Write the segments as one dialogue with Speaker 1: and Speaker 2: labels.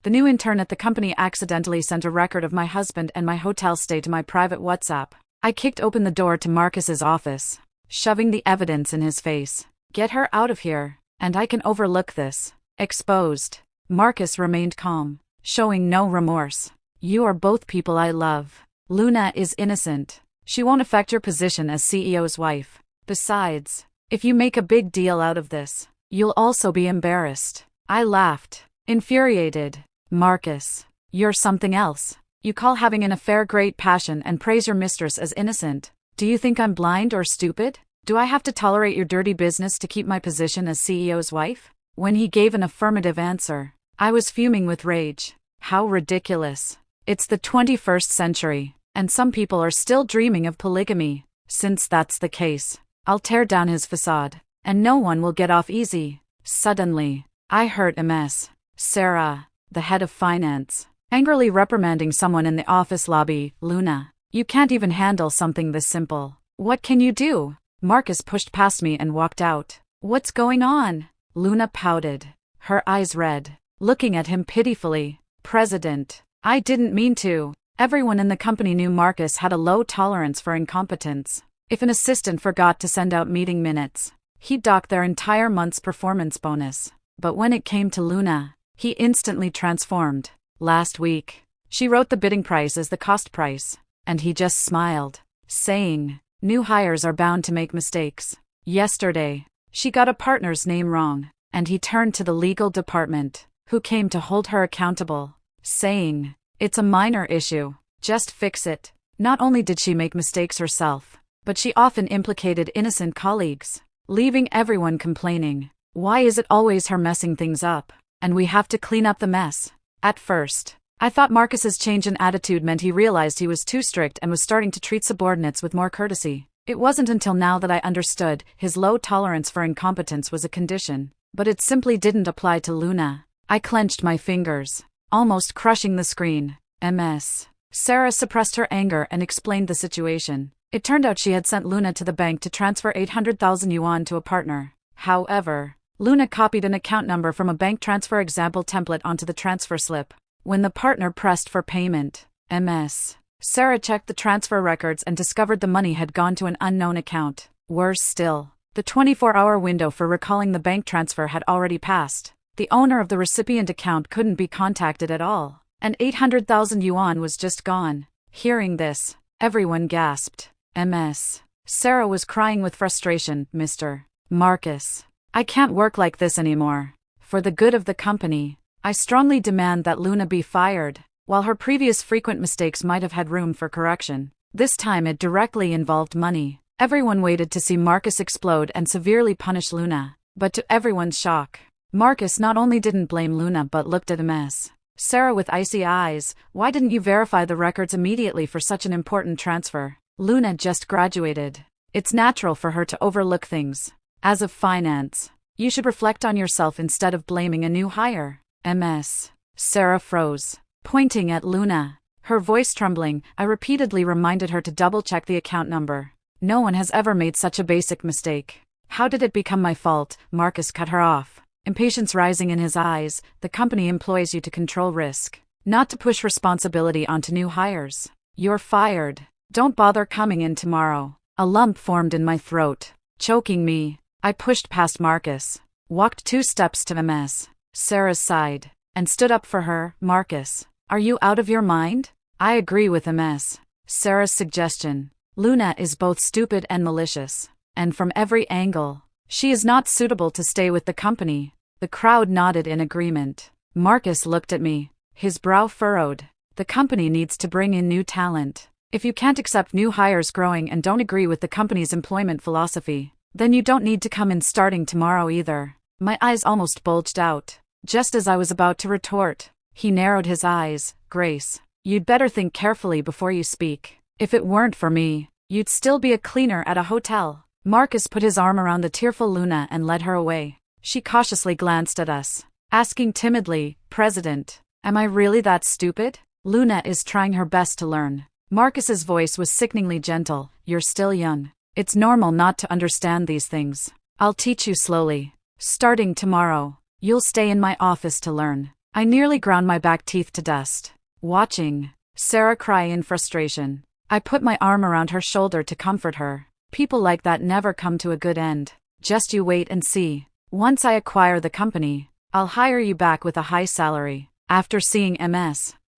Speaker 1: The new intern at the company accidentally sent a record of my husband and my hotel stay to my private WhatsApp. I kicked open the door to Marcus's office, shoving the evidence in his face. Get her out of here, and I can overlook this. Exposed. Marcus remained calm, showing no remorse. You are both people I love. Luna is innocent. She won't affect your position as CEO's wife. Besides, if you make a big deal out of this, you'll also be embarrassed. I laughed, infuriated. Marcus, you're something else. You call having an affair great passion and praise your mistress as innocent. Do you think I'm blind or stupid? Do I have to tolerate your dirty business to keep my position as CEO's wife? When he gave an affirmative answer, I was fuming with rage. How ridiculous. It's the 21st century, and some people are still dreaming of polygamy. Since that's the case, I'll tear down his facade, and no one will get off easy. Suddenly, I heard Ms. Sarah, the head of finance, angrily reprimanding someone in the office lobby. Luna, you can't even handle something this simple. What can you do? Marcus pushed past me and walked out. What's going on? Luna pouted, her eyes red, looking at him pitifully. President, I didn't mean to. Everyone in the company knew Marcus had a low tolerance for incompetence. If an assistant forgot to send out meeting minutes, he'd dock their entire month's performance bonus. But when it came to Luna, he instantly transformed. Last week, she wrote the bidding price as the cost price, and he just smiled, saying, new hires are bound to make mistakes. Yesterday, she got a partner's name wrong, and he turned to the legal department, who came to hold her accountable, saying, it's a minor issue, just fix it. Not only did she make mistakes herself, but she often implicated innocent colleagues, leaving everyone complaining. Why is it always her messing things up, and we have to clean up the mess? At first, I thought Marcus's change in attitude meant he realized he was too strict and was starting to treat subordinates with more courtesy. It wasn't until now that I understood his low tolerance for incompetence was a condition, but it simply didn't apply to Luna. I clenched my fingers, almost crushing the screen. Ms. Sarah suppressed her anger and explained the situation. It turned out she had sent Luna to the bank to transfer 800,000 yuan to a partner. However, Luna copied an account number from a bank transfer example template onto the transfer slip. When the partner pressed for payment, Ms. Sarah checked the transfer records and discovered the money had gone to an unknown account. Worse still, the 24-hour window for recalling the bank transfer had already passed. The owner of the recipient account couldn't be contacted at all, and 800,000 yuan was just gone. Hearing this, everyone gasped. Ms. Sarah was crying with frustration. Mr. Marcus, I can't work like this anymore. For the good of the company, I strongly demand that Luna be fired. While her previous frequent mistakes might have had room for correction, this time it directly involved money. Everyone waited to see Marcus explode and severely punish Luna. But to everyone's shock, Marcus not only didn't blame Luna but looked at Ms. Sarah with icy eyes. Why didn't you verify the records immediately for such an important transfer? Luna just graduated. It's natural for her to overlook things. As of finance, you should reflect on yourself instead of blaming a new hire. Ms. Sarah froze, pointing at Luna, her voice trembling. I repeatedly reminded her to double-check the account number. No one has ever made such a basic mistake. How did it become my fault? Marcus cut her off, impatience rising in his eyes. The company employs you to control risk, not to push responsibility onto new hires. You're fired. Don't bother coming in tomorrow. A lump formed in my throat, choking me. I pushed past Marcus, walked 2 steps to Ms. Sarah's side, and stood up for her. Marcus, are you out of your mind? I agree with Ms. Sarah's suggestion. Luna is both stupid and malicious, and from every angle, she is not suitable to stay with the company. The crowd nodded in agreement. Marcus looked at me, his brow furrowed. The company needs to bring in new talent. If you can't accept new hires growing and don't agree with the company's employment philosophy, then you don't need to come in starting tomorrow either. My eyes almost bulged out. Just as I was about to retort, he narrowed his eyes. Grace, you'd better think carefully before you speak. If it weren't for me, you'd still be a cleaner at a hotel. Marcus put his arm around the tearful Luna and led her away. She cautiously glanced at us, asking timidly, President, am I really that stupid? Luna is trying her best to learn. Marcus's voice was sickeningly gentle. You're still young. It's normal not to understand these things. I'll teach you slowly. Starting tomorrow, you'll stay in my office to learn. I nearly ground my back teeth to dust, watching Sarah cry in frustration. I put my arm around her shoulder to comfort her. People like that never come to a good end. Just you wait and see. Once I acquire the company, I'll hire you back with a high salary. After seeing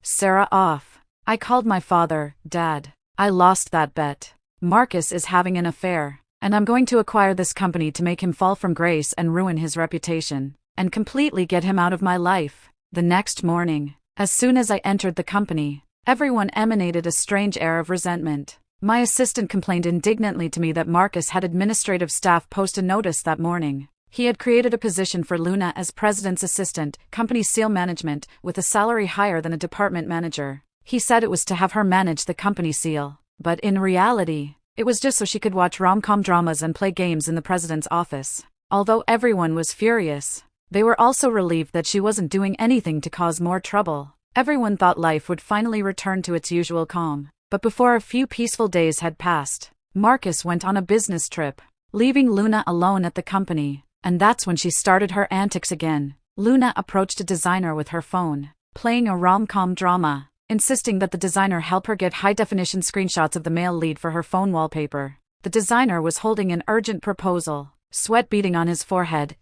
Speaker 1: Sarah off, I called my father. Dad, I lost that bet. Marcus is having an affair, and I'm going to acquire this company to make him fall from grace and ruin his reputation, and completely get him out of my life. The next morning, as soon as I entered the company, everyone emanated a strange air of resentment. My assistant complained indignantly to me that Marcus had administrative staff post a notice that morning. He had created a position for Luna as president's assistant, company seal management, with a salary higher than a department manager. He said it was to have her manage the company seal, but in reality, it was just so she could watch rom-com dramas and play games in the president's office. Although everyone was furious, they were also relieved that she wasn't doing anything to cause more trouble. Everyone thought life would finally return to its usual calm. But before a few peaceful days had passed, Marcus went on a business trip, leaving Luna alone at the company. And that's when she started her antics again. Luna approached a designer with her phone, playing a rom-com drama, insisting that the designer help her get high-definition screenshots of the male lead for her phone wallpaper. The designer was holding an urgent proposal, sweat beading on his forehead.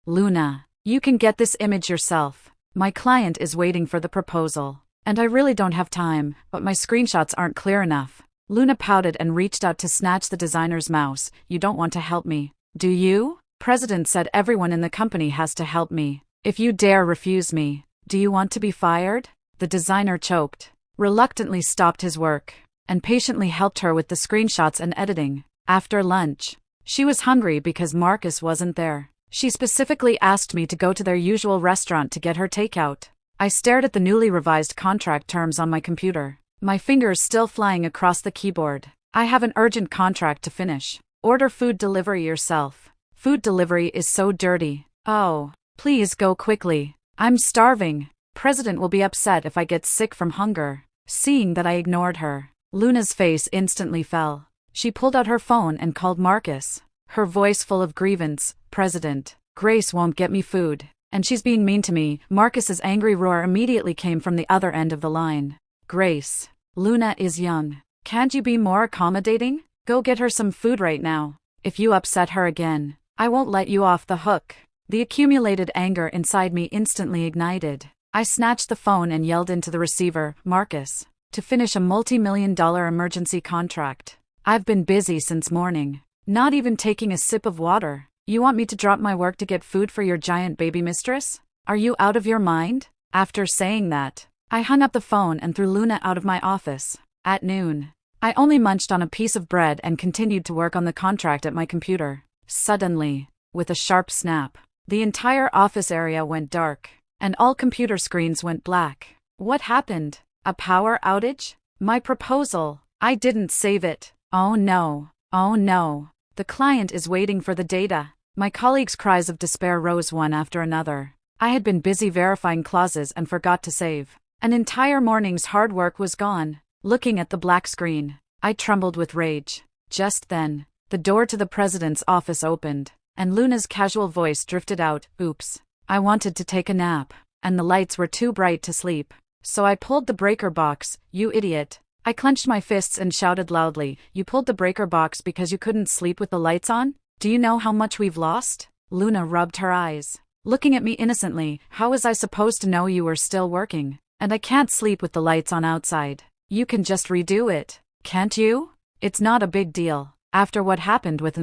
Speaker 1: Luna, you can get this image yourself. My client is waiting for the proposal, and I really don't have time, but my screenshots aren't clear enough. Luna pouted and reached out to snatch the designer's mouse. You don't want to help me, do you? President said everyone in the company has to help me. If you dare refuse me, do you want to be fired? The designer choked, reluctantly stopped his work, and patiently helped her with the screenshots and editing. After lunch, she was hungry because Marcus wasn't there. She specifically asked me to go to their usual restaurant to get her takeout. I stared at the newly revised contract terms on my computer, my fingers still flying across the keyboard. I have an urgent contract to finish. Order food delivery yourself. Food delivery is so dirty. Oh, please go quickly. I'm starving. President will be upset if I get sick from hunger. Seeing that I ignored her, Luna's face instantly fell. She pulled out her phone and called Marcus, her voice full of grievance. President, Grace won't get me food, and she's being mean to me. Marcus's angry roar immediately came from the other end of the line. Grace, Luna is young. Can't you be more accommodating? Go get her some food right now. If you upset her again, I won't let you off the hook. The accumulated anger inside me instantly ignited. I snatched the phone and yelled into the receiver, Marcus, to finish a multi-million-dollar emergency contract. I've been busy since morning, not even taking a sip of water. You want me to drop my work to get food for your giant baby mistress? Are you out of your mind? After saying that, I hung up the phone and threw Luna out of my office. At noon, I only munched on a piece of bread and continued to work on the contract at my computer. Suddenly, with a sharp snap, the entire office area went dark, and all computer screens went black. What happened? A power outage? My proposal. I didn't save it. Oh no. Oh no. The client is waiting for the data. My colleagues' cries of despair rose one after another. I had been busy verifying clauses and forgot to save. An entire morning's hard work was gone. Looking at the black screen, I trembled with rage. Just then, the door to the president's office opened, and Luna's casual voice drifted out. Oops. I wanted to take a nap, and the lights were too bright to sleep. So I pulled the breaker box. You idiot. I clenched my fists and shouted loudly. You pulled the breaker box because you couldn't sleep with the lights on? Do you know how much we've lost? Luna rubbed her eyes, looking at me innocently. How was I supposed to know you were still working? And I can't sleep with the lights on outside. You can just redo it, can't you? It's not a big deal. After what happened with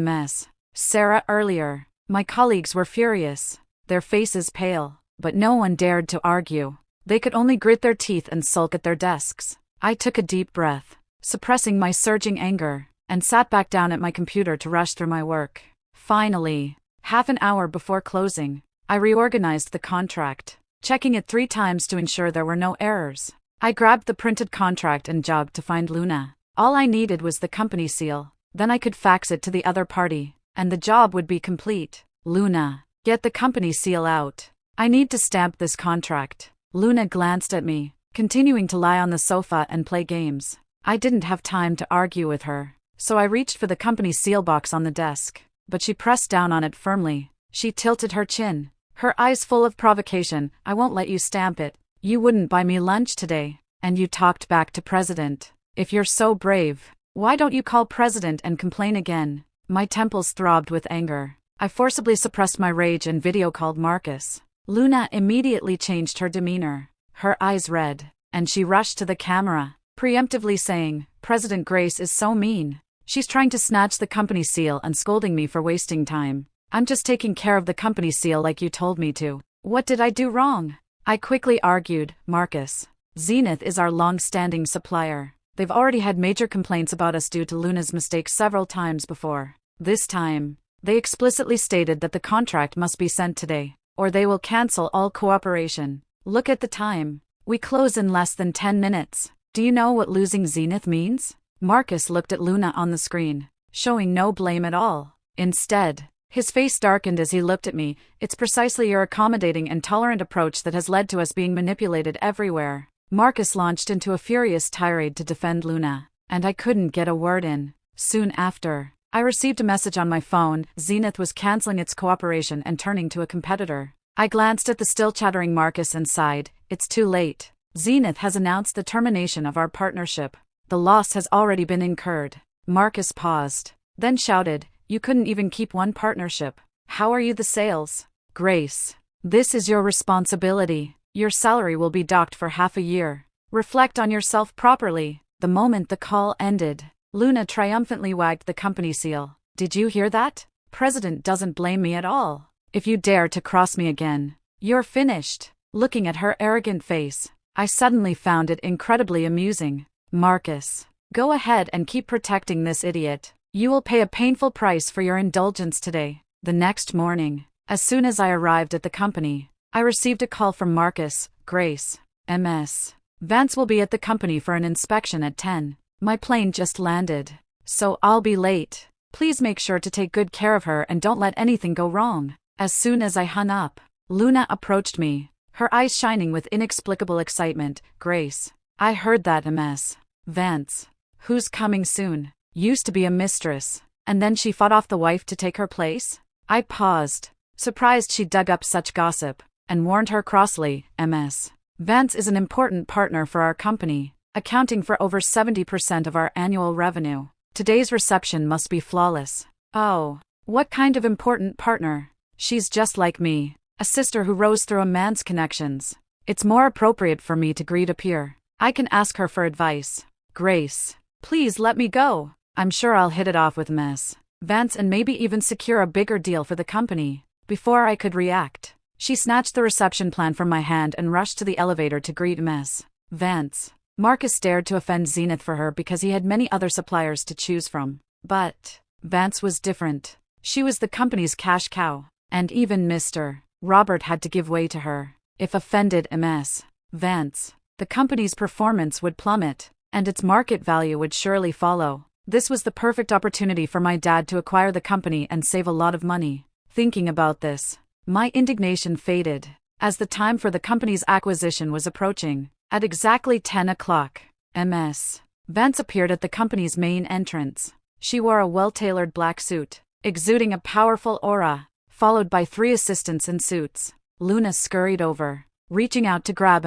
Speaker 1: Sarah earlier, my colleagues were furious, their faces pale, but no one dared to argue. They could only grit their teeth and sulk at their desks. I took a deep breath, suppressing my surging anger, and sat back down at my computer to rush through my work. Finally, half an hour before closing, I reorganized the contract, checking it 3 times to ensure there were no errors. I grabbed the printed contract and jogged to find Luna. All I needed was the company seal. Then I could fax it to the other party, and the job would be complete. Luna, get the company seal out. I need to stamp this contract. Luna glanced at me, continuing to lie on the sofa and play games. I didn't have time to argue with her, so I reached for the company seal box on the desk, but she pressed down on it firmly. She tilted her chin, her eyes full of provocation. I won't let you stamp it. You wouldn't buy me lunch today. And you talked back to President. If you're so brave, why don't you call President and complain again? My temples throbbed with anger. I forcibly suppressed my rage and video called Marcus. Luna immediately changed her demeanor. Her eyes red, and she rushed to the camera, preemptively saying, President Grace is so mean. She's trying to snatch the company seal and scolding me for wasting time. I'm just taking care of the company seal like you told me to. What did I do wrong? I quickly argued, Marcus. Zenith is our long-standing supplier. They've already had major complaints about us due to Luna's mistakes several times before. This time, they explicitly stated that the contract must be sent today, or they will cancel all cooperation. Look at the time. We close in less than 10 minutes. Do you know what losing Zenith means? Marcus looked at Luna on the screen, showing no blame at all. Instead, his face darkened as he looked at me. It's precisely your accommodating and tolerant approach that has led to us being manipulated everywhere. Marcus launched into a furious tirade to defend Luna, and I couldn't get a word in. Soon after, I received a message on my phone. Zenith was canceling its cooperation and turning to a competitor. I glanced at the still chattering Marcus and sighed. It's too late. Zenith has announced the termination of our partnership. The loss has already been incurred. Marcus paused, then shouted, You couldn't even keep one partnership. How are you the sales? Grace, this is your responsibility. Your salary will be docked for half a year. Reflect on yourself properly. The moment the call ended, Luna triumphantly wagged the company seal. Did you hear that? President doesn't blame me at all. If you dare to cross me again, you're finished. Looking at her arrogant face, I suddenly found it incredibly amusing. Marcus, go ahead and keep protecting this idiot. You will pay a painful price for your indulgence today. The next morning, as soon as I arrived at the company, I received a call from Marcus. Grace, MS. Vance will be at the company for an inspection at 10. My plane just landed, so I'll be late. Please make sure to take good care of her and don't let anything go wrong. As soon as I hung up, Luna approached me, her eyes shining with inexplicable excitement. Grace, I heard that MS. Vance, who's coming soon, used to be a mistress, and then she fought off the wife to take her place? I paused, surprised she dug up such gossip, and warned her crossly, MS. Vance is an important partner for our company, accounting for over 70% of our annual revenue. Today's reception must be flawless. Oh, what kind of important partner? She's just like me, a sister who rose through a man's connections. It's more appropriate for me to greet a peer. I can ask her for advice. Grace, please let me go. I'm sure I'll hit it off with Vance and maybe even secure a bigger deal for the company. Before I could react, she snatched the reception plan from my hand and rushed to the elevator to greet Vance. Marcus dared to offend Zenith for her because he had many other suppliers to choose from. But Vance was different. She was the company's cash cow, and even Mr. Robert had to give way to her. If offended Vance, the company's performance would plummet, and its market value would surely follow. This was the perfect opportunity for my dad to acquire the company and save a lot of money. Thinking about this, my indignation faded. As the time for the company's acquisition was approaching, at exactly 10 o'clock, Vance appeared at the company's main entrance. She wore a well-tailored black suit, exuding a powerful aura, followed by 3 assistants in suits. Luna scurried over, reaching out to grab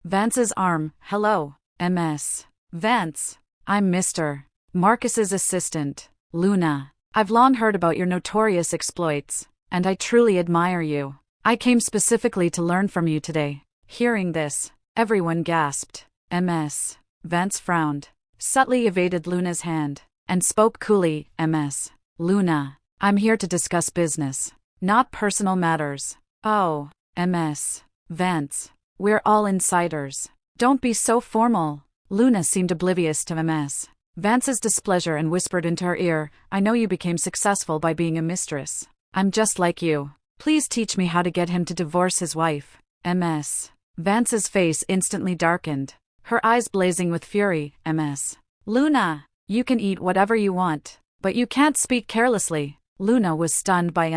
Speaker 1: Vance's arm. Hello, Vance. I'm Mr. Marcus's assistant, Luna. I've long heard about your notorious exploits, and I truly admire you. I came specifically to learn from you today. Hearing this, everyone gasped. Vance frowned, subtly evaded Luna's hand, and spoke coolly. Luna, I'm here to discuss business, not personal matters. Oh, Vance, we're all insiders. Don't be so formal. Luna seemed oblivious to Vance's displeasure and whispered into her ear, I know you became successful by being a mistress. I'm just like you. Please teach me how to get him to divorce his wife. Vance's face instantly darkened, her eyes blazing with fury. Luna, you can eat whatever you want, but you can't speak carelessly. Luna was stunned by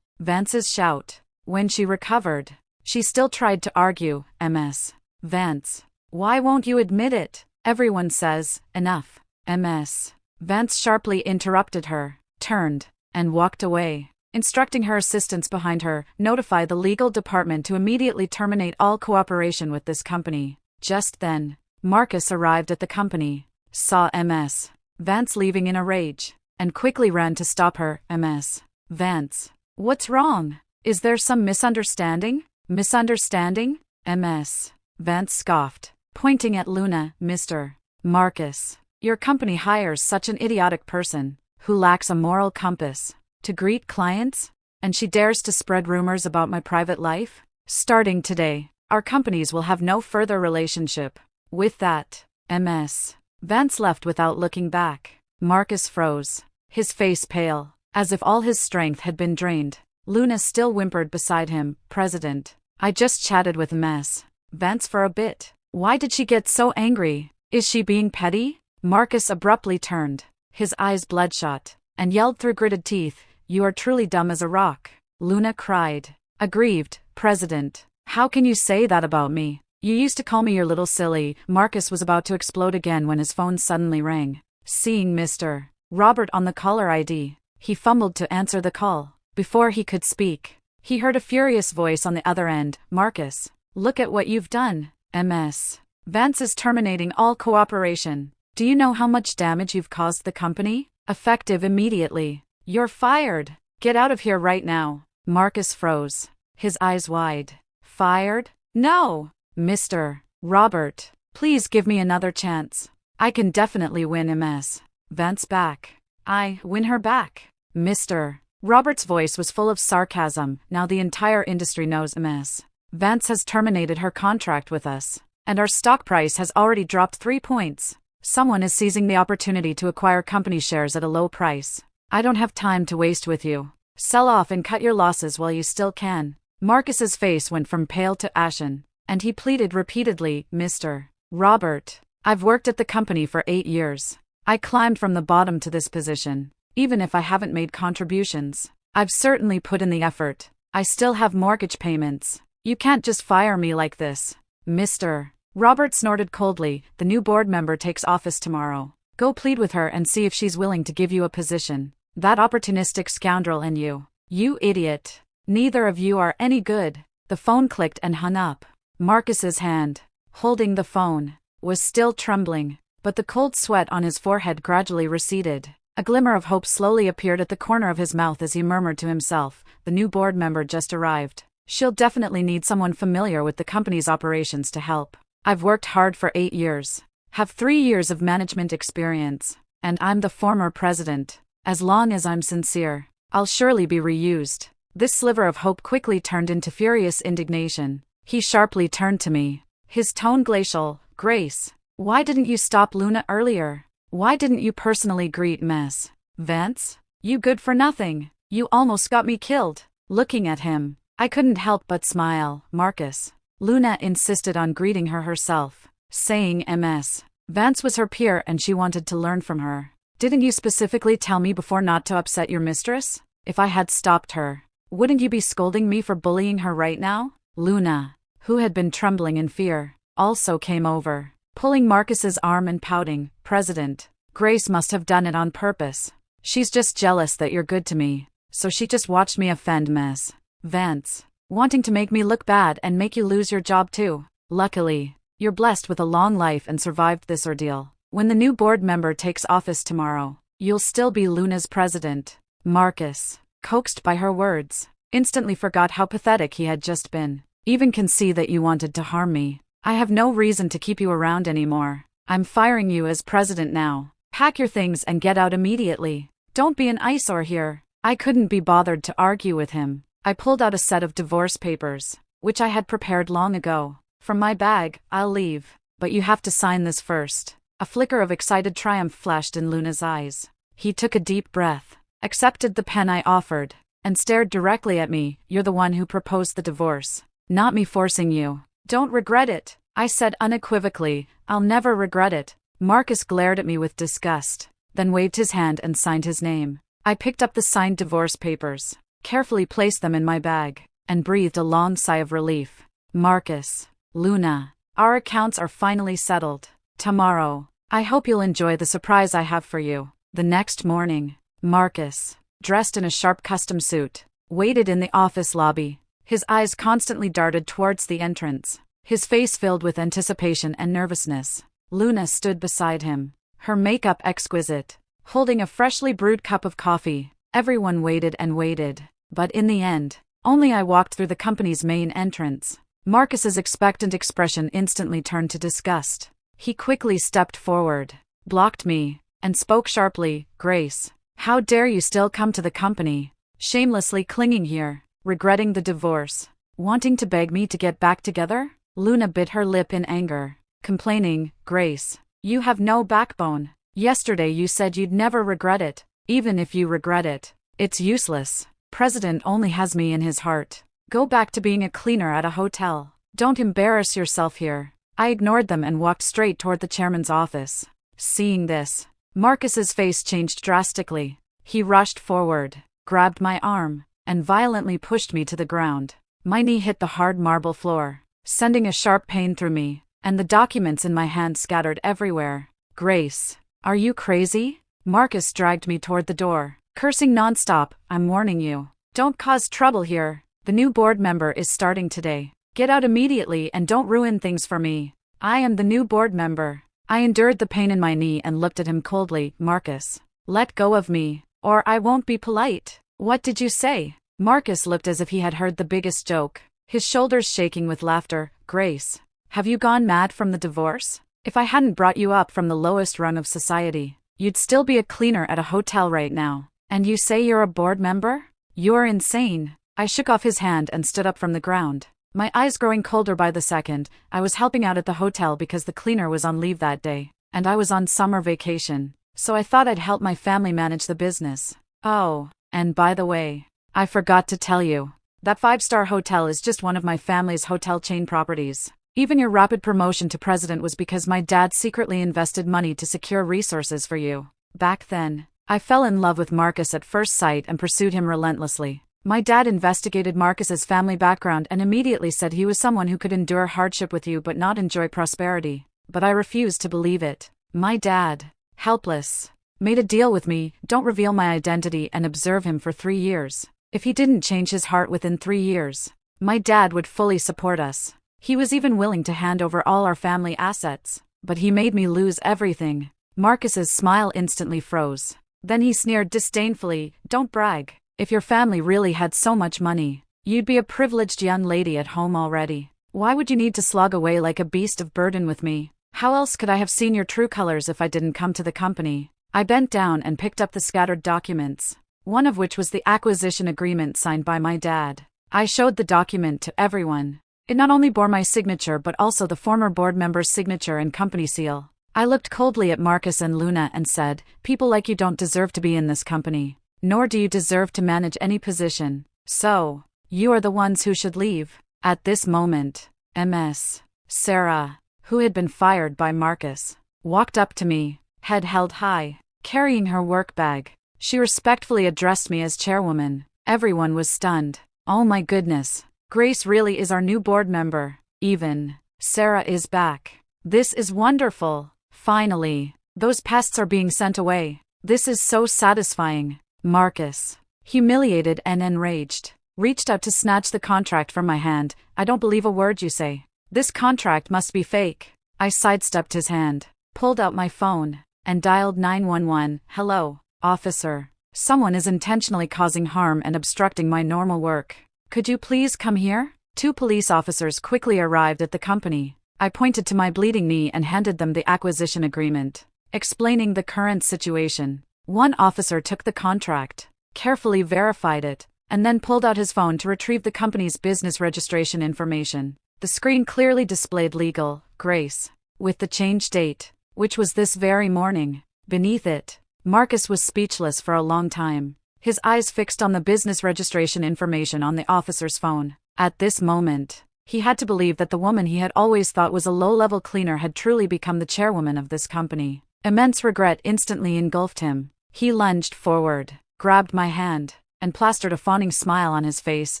Speaker 1: Vance's shout. When she recovered, she still tried to argue. Vance, why won't you admit it? Everyone says, enough. Vance sharply interrupted her, turned, and walked away. instructing her assistants behind her, notify the legal department to immediately terminate all cooperation with this company. Just then, Marcus arrived at the company, saw Ms. Vance leaving in a rage, and quickly ran to stop her. Ms. Vance, what's wrong? Is there some misunderstanding? Misunderstanding? Ms. Vance scoffed, pointing at Luna. Mr. Marcus, your company hires such an idiotic person, who lacks a moral compass, to greet clients? And she dares to spread rumors about my private life? Starting today, our companies will have no further relationship. With that, Ms. Vance left without looking back. Marcus froze, his face pale, as if all his strength had been drained. Luna still whimpered beside him. President, I just chatted with Ms. Vance for a bit. Why did she get so angry? Is she being petty? Marcus abruptly turned, his eyes bloodshot, and yelled through gritted teeth, You are truly dumb as a rock. Luna cried, aggrieved. President, how can you say that about me? You used to call me your little silly. Marcus was about to explode again when his phone suddenly rang. Seeing Mr. Robert on the caller ID, he fumbled to answer the call. Before he could speak, he heard a furious voice on the other end. Marcus, look at what you've done. Ms. Vance is terminating all cooperation. Do you know how much damage you've caused the company? Effective immediately. You're fired. Get out of here right now. Marcus froze, his eyes wide. Fired? No. Mr. Robert, please give me another chance. I can definitely win Ms. Vance back. I win her back. Mr. Robert's voice was full of sarcasm. Now the entire industry knows Ms. Vance has terminated her contract with us, and our stock price has already dropped 3 points. Someone is seizing the opportunity to acquire company shares at a low price. I don't have time to waste with you. Sell off and cut your losses while you still can. Marcus's face went from pale to ashen, and he pleaded repeatedly, Mr. Robert, I've worked at the company for 8 years. I climbed from the bottom to this position. Even if I haven't made contributions, I've certainly put in the effort. I still have mortgage payments. You can't just fire me like this. Mr. Robert snorted coldly. The new board member takes office tomorrow. Go plead with her and see if she's willing to give you a position. That opportunistic scoundrel and you. You idiot. Neither of you are any good. The phone clicked and hung up. Marcus's hand, holding the phone, was still trembling, but the cold sweat on his forehead gradually receded. A glimmer of hope slowly appeared at the corner of his mouth as he murmured to himself, the new board member just arrived. She'll definitely need someone familiar with the company's operations to help. I've worked hard for 8 years, have 3 years of management experience, and I'm the former president. As long as I'm sincere, I'll surely be reused. This sliver of hope quickly turned into furious indignation. He sharply turned to me, his tone glacial. Grace, why didn't you stop Luna earlier? Why didn't you personally greet Ms. Vance? You good for nothing. You almost got me killed. Looking at him, I couldn't help but smile. Marcus. Luna insisted on greeting her herself, saying Ms. Vance was her peer and she wanted to learn from her. Didn't you specifically tell me before not to upset your mistress? If I had stopped her, wouldn't you be scolding me for bullying her right now? Luna, who had been trembling in fear, also came over, pulling Marcus's arm and pouting, President, Grace must have done it on purpose. She's just jealous that you're good to me, so she just watched me offend Ms. Vance, wanting to make me look bad and make you lose your job too. Luckily, you're blessed with a long life and survived this ordeal. When the new board member takes office tomorrow, you'll still be Luna's president. Marcus, coaxed by her words, instantly forgot how pathetic he had just been. Even can see that you wanted to harm me. I have no reason to keep you around anymore. I'm firing you as president now. Pack your things and get out immediately. Don't be an eyesore here. I couldn't be bothered to argue with him. I pulled out a set of divorce papers, which I had prepared long ago. From my bag, I'll leave, but you have to sign this first. A flicker of excited triumph flashed in Luna's eyes. He took a deep breath, accepted the pen I offered, and stared directly at me. You're the one who proposed the divorce, not me forcing you. Don't regret it, I said unequivocally. I'll never regret it. Marcus glared at me with disgust, then waved his hand and signed his name. I picked up the signed divorce papers, carefully placed them in my bag, and breathed a long sigh of relief. Marcus, Luna, our accounts are finally settled. Tomorrow, I hope you'll enjoy the surprise I have for you. The next morning, Marcus, dressed in a sharp custom suit, waited in the office lobby. His eyes constantly darted towards the entrance, his face filled with anticipation and nervousness. Luna stood beside him, her makeup exquisite, holding a freshly brewed cup of coffee. Everyone waited and waited, but in the end, only I walked through the company's main entrance. Marcus's expectant expression instantly turned to disgust. He quickly stepped forward, blocked me, and spoke sharply, "Grace, how dare you still come to the company? Shamelessly clinging here, regretting the divorce, wanting to beg me to get back together?" Luna bit her lip in anger, complaining, "Grace, you have no backbone. Yesterday you said you'd never regret it. Even if you regret it, it's useless. President only has me in his heart. Go back to being a cleaner at a hotel. Don't embarrass yourself here." I ignored them and walked straight toward the chairman's office. Seeing this, Marcus's face changed drastically. He rushed forward, grabbed my arm, and violently pushed me to the ground. My knee hit the hard marble floor, sending a sharp pain through me, and the documents in my hand scattered everywhere. "Grace, are you crazy?" Marcus dragged me toward the door, cursing nonstop. "I'm warning you. Don't cause trouble here. The new board member is starting today. Get out immediately and don't ruin things for me. I am the new board member." I endured the pain in my knee and looked at him coldly. "Marcus, let go of me, or I won't be polite." "What did you say?" Marcus looked as if he had heard the biggest joke, his shoulders shaking with laughter. "Grace, have you gone mad from the divorce? If I hadn't brought you up from the lowest rung of society, you'd still be a cleaner at a hotel right now. And you say you're a board member? You're insane." I shook off his hand and stood up from the ground, my eyes growing colder by the second. I was helping out at the hotel because the cleaner was on leave that day, and I was on summer vacation, so I thought I'd help my family manage the business. Oh, and by the way, I forgot to tell you, that 5-star hotel is just one of my family's hotel chain properties. Even your rapid promotion to president was because my dad secretly invested money to secure resources for you. Back then, I fell in love with Marcus at first sight and pursued him relentlessly. My dad investigated Marcus's family background and immediately said he was someone who could endure hardship with you but not enjoy prosperity. But I refused to believe it. My dad, helpless, made a deal with me: don't reveal my identity and observe him for 3 years. If he didn't change his heart within 3 years, my dad would fully support us. He was even willing to hand over all our family assets. But he made me lose everything. Marcus's smile instantly froze. Then he sneered disdainfully, "Don't brag. If your family really had so much money, you'd be a privileged young lady at home already. Why would you need to slog away like a beast of burden with me? How else could I have seen your true colors if I didn't come to the company?" I bent down and picked up the scattered documents, one of which was the acquisition agreement signed by my dad. I showed the document to everyone. It not only bore my signature but also the former board member's signature and company seal. I looked coldly at Marcus and Luna and said, "People like you don't deserve to be in this company. Nor do you deserve to manage any position. So, you are the ones who should leave." At this moment, Ms. Sarah, who had been fired by Marcus, walked up to me, head held high, carrying her work bag. She respectfully addressed me as chairwoman. Everyone was stunned. "Oh my goodness, Grace really is our new board member. Even Sarah is back. This is wonderful. Finally, those pests are being sent away. This is so satisfying." Marcus, humiliated and enraged, reached out to snatch the contract from my hand. "I don't believe a word you say. This contract must be fake." I sidestepped his hand, pulled out my phone, and dialed 911. "Hello, officer. Someone is intentionally causing harm and obstructing my normal work. Could you please come here?" 2 police officers quickly arrived at the company. I pointed to my bleeding knee and handed them the acquisition agreement, explaining the current situation. One officer took the contract, carefully verified it, and then pulled out his phone to retrieve the company's business registration information. The screen clearly displayed legal Grace, with the change date, which was this very morning, beneath it. Marcus was speechless for a long time, his eyes fixed on the business registration information on the officer's phone. At this moment, he had to believe that the woman he had always thought was a low-level cleaner had truly become the chairwoman of this company. Immense regret instantly engulfed him. He lunged forward, grabbed my hand, and plastered a fawning smile on his face.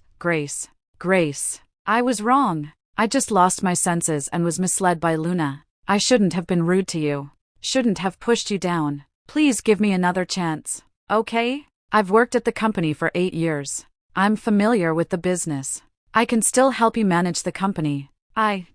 Speaker 1: "Grace. Grace. I was wrong. I just lost my senses and was misled by Luna. I shouldn't have been rude to you. Shouldn't have pushed you down. Please give me another chance. Okay? I've worked at the company for 8 years. I'm familiar with the business. I can still help you manage the company.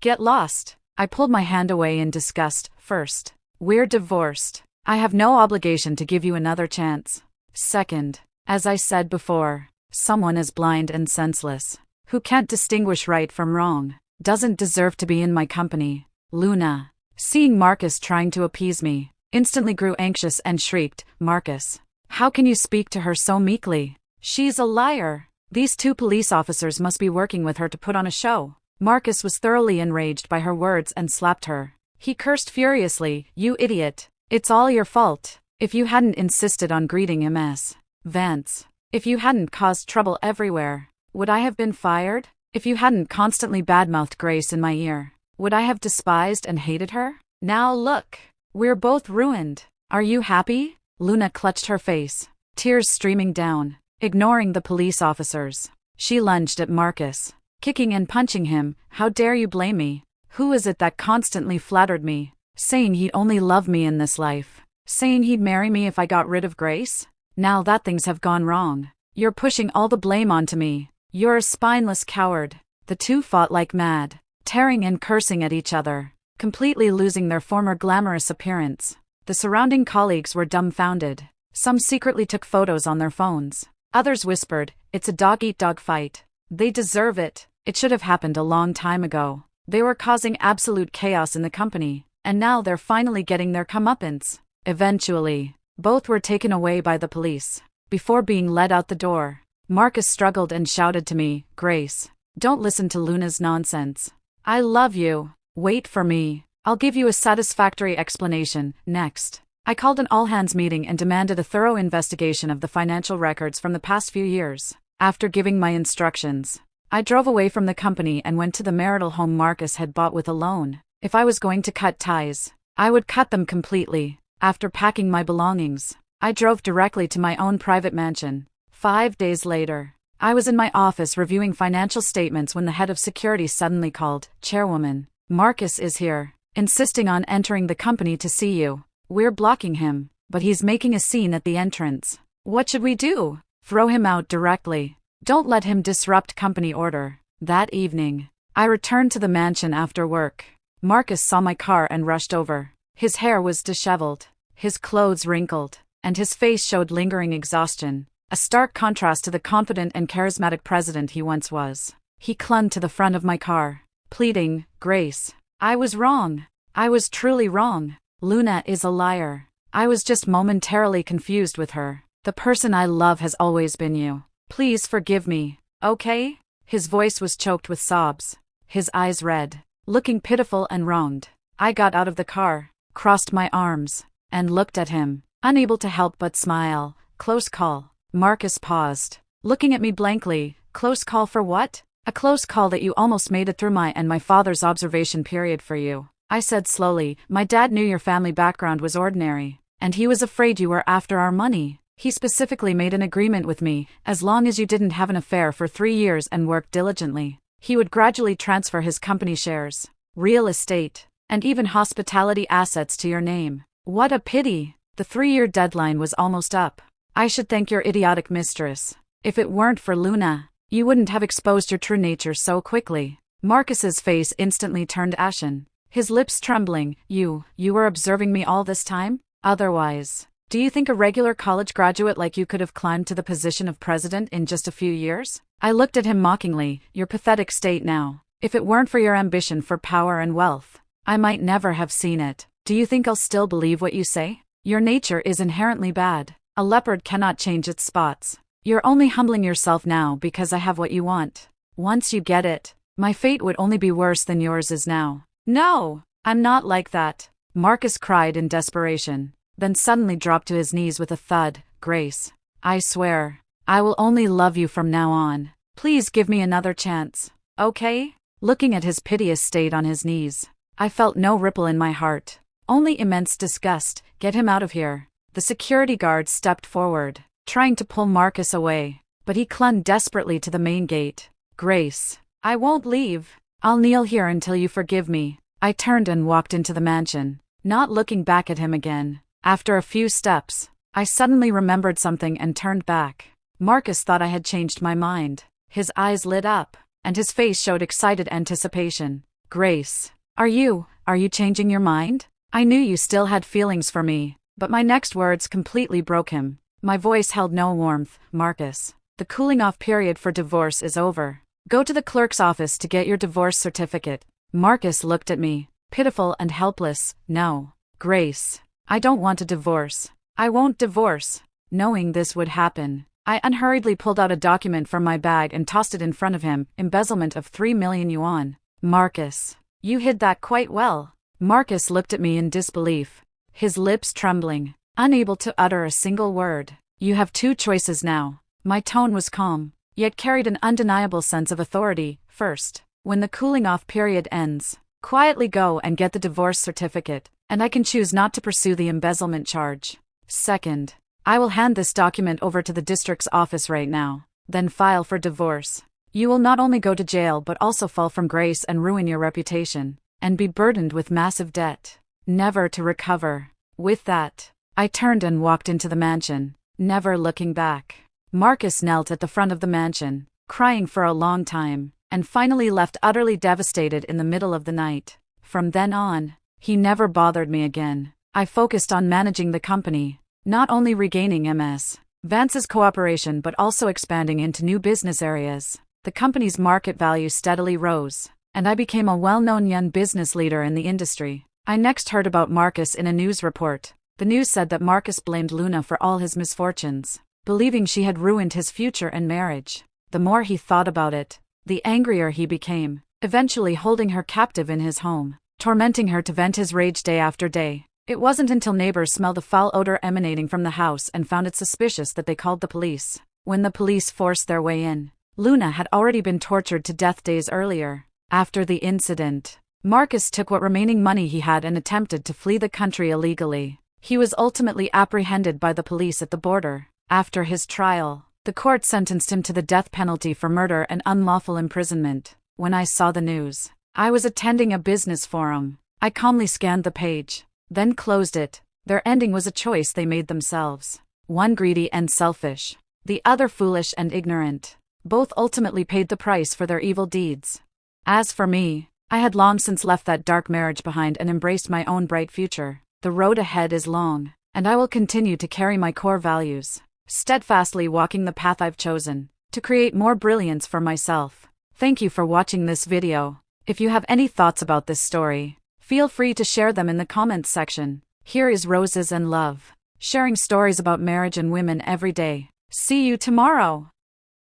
Speaker 1: Get lost. I pulled my hand away in disgust. First, we're divorced. I have no obligation to give you another chance. Second, as I said before, someone as blind and senseless, who can't distinguish right from wrong, doesn't deserve to be in my company. Luna, seeing Marcus trying to appease me, instantly grew anxious and shrieked, Marcus, how can you speak to her so meekly? She's a liar. These two police officers must be working with her to put on a show. Marcus was thoroughly enraged by her words and slapped her. He cursed furiously, you idiot. It's all your fault. If you hadn't insisted on greeting him as Vance, if you hadn't caused trouble everywhere, would I have been fired? If you hadn't constantly badmouthed Grace in my ear, would I have despised and hated her? Now look, we're both ruined. Are you happy? Luna clutched her face, tears streaming down, ignoring the police officers. She lunged at Marcus, kicking and punching him. How dare you blame me? Who is it that constantly flattered me, saying he'd only love me in this life, saying he'd marry me if I got rid of Grace? Now that things have gone wrong, you're pushing all the blame onto me. You're a spineless coward. The two fought like mad, tearing and cursing at each other, completely losing their former glamorous appearance. The surrounding colleagues were dumbfounded. Some secretly took photos on their phones. Others whispered, it's a dog-eat-dog fight. They deserve it. It should have happened a long time ago. They were causing absolute chaos in the company, and now they're finally getting their comeuppance. Eventually, both were taken away by the police. Before being led out the door, Marcus struggled and shouted to me, Grace, don't listen to Luna's nonsense. I love you. Wait for me. I'll give you a satisfactory explanation. Next, I called an all-hands meeting and demanded a thorough investigation of the financial records from the past few years. After giving my instructions, I drove away from the company and went to the marital home Marcus had bought with a loan. If I was going to cut ties, I would cut them completely. After packing my belongings, I drove directly to my own private mansion. 5 days later, I was in my office reviewing financial statements when the head of security suddenly called, Chairwoman, Marcus is here, insisting on entering the company to see you. We're blocking him, but he's making a scene at the entrance. What should we do? Throw him out directly. Don't let him disrupt company order. That evening, I returned to the mansion after work. Marcus saw my car and rushed over. His hair was disheveled, his clothes wrinkled, and his face showed lingering exhaustion, a stark contrast to the confident and charismatic president he once was. He clung to the front of my car, pleading, Grace, I was wrong. I was truly wrong. Luna is a liar. I was just momentarily confused with her. The person I love has always been you. Please forgive me, okay? His voice was choked with sobs, his eyes red, looking pitiful and wronged. I got out of the car, crossed my arms, and looked at him, unable to help but smile. Close call. Marcus paused, looking at me blankly. Close call for what? A close call that you almost made it through my and my father's observation period for you. I said slowly, my dad knew your family background was ordinary, and he was afraid you were after our money. He specifically made an agreement with me, as long as you didn't have an affair for 3 years and worked diligently, he would gradually transfer his company shares, real estate, and even hospitality assets to your name. What a pity! The 3-year deadline was almost up. I should thank your idiotic mistress. If it weren't for Luna, you wouldn't have exposed your true nature so quickly. Marcus's face instantly turned ashen, his lips trembling. You were observing me all this time? Otherwise, do you think a regular college graduate like you could have climbed to the position of president in just a few years? I looked at him mockingly. Your pathetic state now. If it weren't for your ambition for power and wealth, I might never have seen it. Do you think I'll still believe what you say? Your nature is inherently bad. A leopard cannot change its spots. You're only humbling yourself now because I have what you want. Once you get it, my fate would only be worse than yours is now. No, I'm not like that, Marcus cried in desperation, then suddenly dropped to his knees with a thud. Grace, I swear, I will only love you from now on. Please give me another chance, okay? Looking at his piteous state on his knees, I felt no ripple in my heart, only immense disgust. Get him out of here. The security guard stepped forward, trying to pull Marcus away, but he clung desperately to the main gate. Grace, I won't leave. I'll kneel here until you forgive me. I turned and walked into the mansion, not looking back at him again. After a few steps, I suddenly remembered something and turned back. Marcus thought I had changed my mind. His eyes lit up, and his face showed excited anticipation. Grace, are you changing your mind? I knew you still had feelings for me, but my next words completely broke him. My voice held no warmth. Marcus, the cooling-off period for divorce is over. Go to the clerk's office to get your divorce certificate. Marcus looked at me, pitiful and helpless. No, Grace, I don't want a divorce. I won't divorce. Knowing this would happen, I unhurriedly pulled out a document from my bag and tossed it in front of him. Embezzlement of 3 million yuan. Marcus, you hid that quite well. Marcus looked at me in disbelief, his lips trembling, unable to utter a single word. You have two choices now. My tone was calm, yet carried an undeniable sense of authority. First, when the cooling-off period ends, quietly go and get the divorce certificate, and I can choose not to pursue the embezzlement charge. Second, I will hand this document over to the district's office right now, then file for divorce. You will not only go to jail but also fall from grace and ruin your reputation, and be burdened with massive debt, never to recover. With that, I turned and walked into the mansion, never looking back. Marcus knelt at the front of the mansion, crying for a long time, and finally left utterly devastated in the middle of the night. From then on, he never bothered me again. I focused on managing the company, not only regaining Ms. Vance's cooperation but also expanding into new business areas. The company's market value steadily rose, and I became a well-known young business leader in the industry. I next heard about Marcus in a news report. The news said that Marcus blamed Luna for all his misfortunes, believing she had ruined his future and marriage. The more he thought about it, the angrier he became, eventually holding her captive in his home, tormenting her to vent his rage day after day. It wasn't until neighbors smelled the foul odor emanating from the house and found it suspicious that they called the police. When the police forced their way in, Luna had already been tortured to death days earlier. After the incident, Marcus took what remaining money he had and attempted to flee the country illegally. He was ultimately apprehended by the police at the border. After his trial, the court sentenced him to the death penalty for murder and unlawful imprisonment. When I saw the news, I was attending a business forum. I calmly scanned the page, then closed it. Their ending was a choice they made themselves. One greedy and selfish, the other foolish and ignorant. Both ultimately paid the price for their evil deeds. As for me, I had long since left that dark marriage behind and embraced my own bright future. The road ahead is long, and I will continue to carry my core values, steadfastly walking the path I've chosen, to create more brilliance for myself. Thank you for watching this video. If you have any thoughts about this story, feel free to share them in the comments section. Here is Roses and Love, sharing stories about marriage and women every day. See you tomorrow.